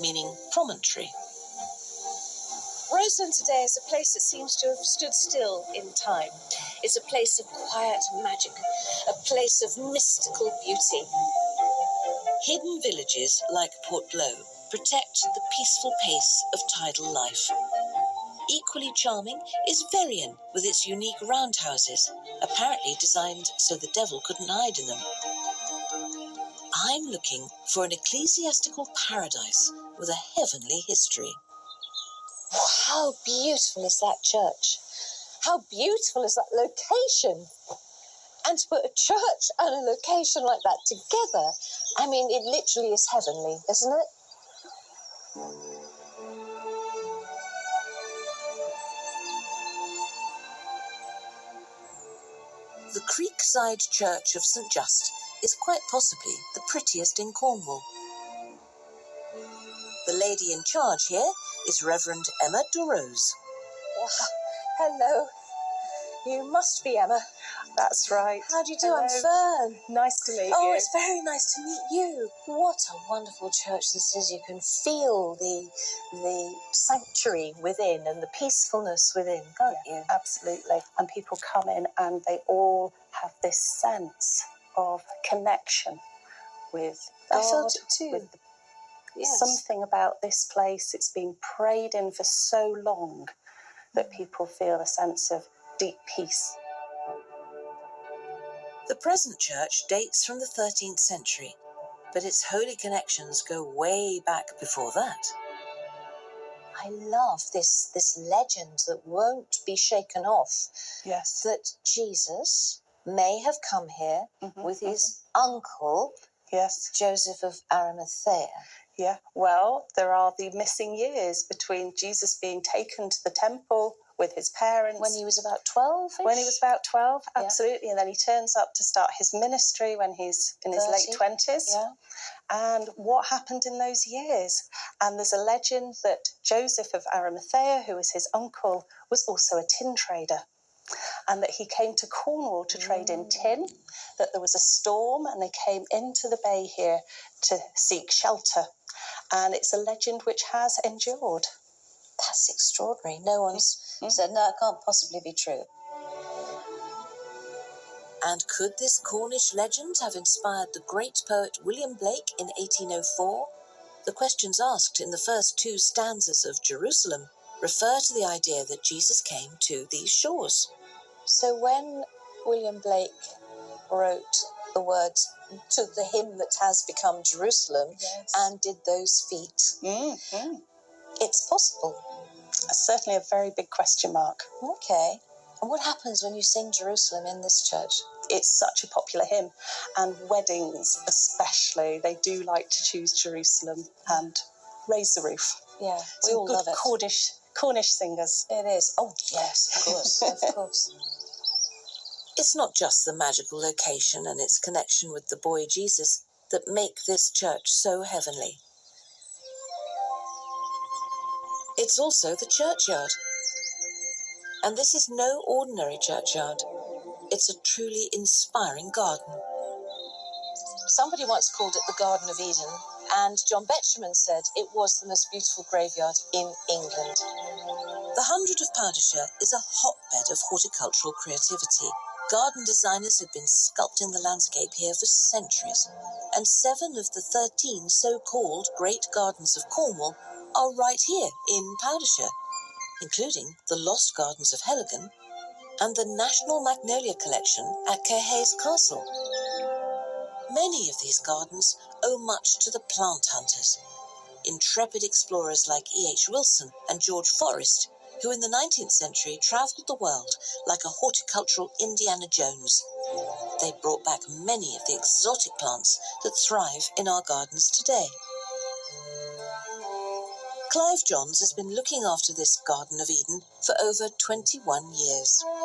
meaning promontory. Roseland today is a place that seems to have stood still in time. It's a place of quiet magic, a place of mystical beauty. Hidden villages like Portlow protect the peaceful pace of tidal life. Equally charming is Verrian with its unique roundhouses, apparently designed so the devil couldn't hide in them. I'm looking for an ecclesiastical paradise with a heavenly history. How beautiful is that church? How beautiful is that location? And to put a church and a location like that together, I mean, it literally is heavenly, isn't it? The Creekside Church of St Just is quite possibly the prettiest in Cornwall. The lady in charge here is Reverend Emma Durose. Wow. Hello. You must be Emma. That's right. How do you do? Hello. I'm Fern. Nice to meet you. Oh, it's very nice to meet you. What a wonderful church this is. You can feel the sanctuary within and the peacefulness within, can't you? Absolutely. And people come in and they all have this sense of connection with God. I felt it too. With Yes. something about this place. It's been prayed in for so long that people feel a sense of deep peace. The present church dates from the 13th century, but its holy connections go way back before that. I love this legend that won't be shaken off. Yes. That Jesus may have come here with his uncle, Yes. Joseph of Arimathea. Yeah. Well, there are the missing years between Jesus being taken to the temple with his parents. When he was about 12? When he was about 12, Yeah. absolutely. And then he turns up to start his ministry when he's in his late 20s. Yeah. And what happened in those years? And there's a legend that Joseph of Arimathea, who was his uncle, was also a tin trader. And that he came to Cornwall to trade in tin, that there was a storm and they came into the bay here to seek shelter. And it's a legend which has endured. That's extraordinary. No one's said, no, it can't possibly be true. And could this Cornish legend have inspired the great poet William Blake in 1804? The questions asked in the first two stanzas of Jerusalem refer to the idea that Jesus came to these shores. So when William Blake wrote the words to the hymn that has become Jerusalem and did those feet, it's possible. Certainly a very big question mark. Okay. And what happens when you sing Jerusalem in this church? It's such a popular hymn, and weddings especially, they do like to choose Jerusalem and raise the roof. Yeah, we all love it. Cornish singers. It is. Oh, yes, of course, of course. It's not just the magical location and its connection with the boy Jesus that make this church so heavenly. It's also the churchyard. And this is no ordinary churchyard. It's a truly inspiring garden. Somebody once called it the Garden of Eden, and John Betjeman said it was the most beautiful graveyard in England. The 100 of Powdershire is a hotbed of horticultural creativity. Garden designers have been sculpting the landscape here for centuries, and 7 of the 13 so-called Great Gardens of Cornwall are right here in Powdershire, including the Lost Gardens of Heligan and the National Magnolia Collection at Caerhayes Castle. Many of these gardens owe much to the plant hunters, intrepid explorers like E.H. Wilson and George Forrest, who in the 19th century travelled the world like a horticultural Indiana Jones. They brought back many of the exotic plants that thrive in our gardens today. Clive Johns has been looking after this Garden of Eden for over 21 years.